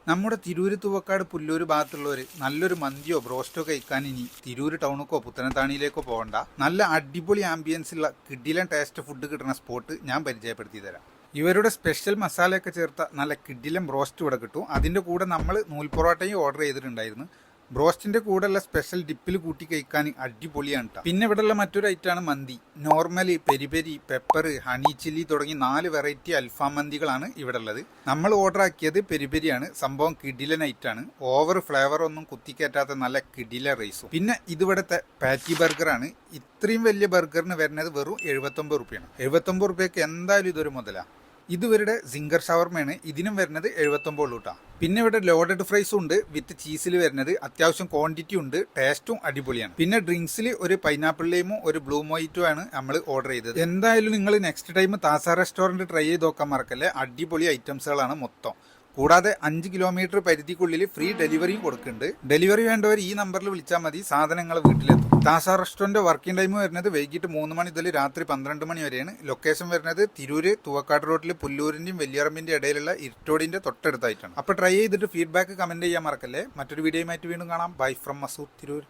നമ്മുടെ തിരൂര് തുവക്കാട് പുല്ലൂര് ഭാഗത്തുള്ളവർ നല്ലൊരു മന്തിയോ ബ്രോസ്റ്റോ കഴിക്കാൻ ഇനി തിരൂര് ടൗണിക്കോ പുത്തനത്താണിയിലേക്കോ പോകണ്ട. നല്ല അടിപൊളി ആംബിയൻസ് ഉള്ള കിഡിലൻ ടേസ്റ്റ് ഫുഡ് കിട്ടുന്ന സ്പോട്ട് ഞാൻ പരിചയപ്പെടുത്തി തരാം. ഇവരുടെ സ്പെഷ്യൽ മസാലയൊക്കെ ചേർത്ത നല്ല കിഡിലൻ ബ്രോസ്റ്റ് ഇവിടെ കിട്ടും. അതിൻ്റെ കൂടെ നമ്മൾ നൂൽപ്പൊറോട്ടയും ഓർഡർ ചെയ്തിട്ടുണ്ടായിരുന്നു. ബ്രോസ്റ്റിന്റെ കൂടെയുള്ള സ്പെഷ്യൽ ഡിപ്പിൽ കൂട്ടി കഴിക്കാൻ അടിപൊളിയാണ് കേട്ടോ. പിന്നെ ഇവിടെയുള്ള മറ്റൊരു ഐറ്റമാണ് മന്തി. Normally, peri peri, pepper, honey chilli തുടങ്ങി 4 വെറൈറ്റി അൽഫാം മന്തികളാണ് ഇവിടെ ഉള്ളത്. നമ്മൾ ഓർഡർ ആക്കിയത് പെരി പെരിയാണ്. സംഭവം കിഡിലൻ ഐറ്റാണ്. ഓവർ ഫ്ലേവർ ഒന്നും കുത്തിക്കയറ്റാത്ത നല്ല കിഡില റൈസും. പിന്നെ ഇതിവിടുത്തെ പാറ്റി ബർഗറാണ്. ഇത്രയും വലിയ ബർഗറിന് വരുന്നത് വെറും 79 റുപ്യാണ്. 79 റുപ്യക്ക് എന്തായാലും ഇതൊരു മുതലാണ്. ഇതുവരുടെ സിംഗർ ഷവർമയാണ്. ഇതിനും വരുന്നത് 79 കേട്ടോ. പിന്നെ ഇവിടെ ലോഡഡ് ഫ്രൈസും ഉണ്ട് വിത്ത് ചീസിൽ വരുന്നത്. അത്യാവശ്യം ക്വാണ്ടിറ്റി ഉണ്ട്, ടേസ്റ്റും അടിപൊളിയാണ്. പിന്നെ ഡ്രിങ്ക്സിൽ ഒരു പൈനാപ്പിൾ ലൈമും ഒരു ബ്ലൂ മൊയ്റ്റോ ആണ് നമ്മൾ ഓർഡർ ചെയ്തത്. എന്തായാലും നിങ്ങൾ നെക്സ്റ്റ് ടൈം താസ റെസ്റ്റോറൻറ്റ് ട്രൈ ചെയ്ത് നോക്കാൻ മറക്കല്ലേ. അടിപൊളി ഐറ്റംസുകളാണ് മൊത്തം. കൂടാതെ 5 കിലോമീറ്റർ പരിധിക്കുള്ളിൽ ഫ്രീ ഡെലിവറിയും കൊടുക്കുന്നുണ്ട്. ഡെലിവറി വേണ്ടവർ ഈ നമ്പറിൽ വിളിച്ചാൽ മതി, സാധനങ്ങൾ വീട്ടിലെത്തും. താസ റെസ്റ്റോറൻറ്റ് വർക്കിംഗ് ടൈം വരുന്നത് വൈകിട്ട് 3 മണി മുതൽ രാത്രി 12 മണി വരെയാണ്. ലൊക്കേഷൻ വരുന്നത് തിരൂര് തുവക്കാട് റോഡിൽ പുല്ലൂരിൻ്റെയും വെല്ലിയറമ്പിൻ്റെ ഇടയിലുള്ള ഇരുട്ടോടിൻ്റെ തൊട്ടടുത്തായിട്ടാണ്. അപ്പോൾ ട്രൈ ചെയ്തിട്ട് ഫീഡ്ബാക്ക് കമൻറ്റ് ചെയ്യാൻ മറക്കല്ലേ. മറ്റൊരു വീഡിയോയുമായിട്ട് വീണ്ടും കാണാം. Bye from Masood, Tirur.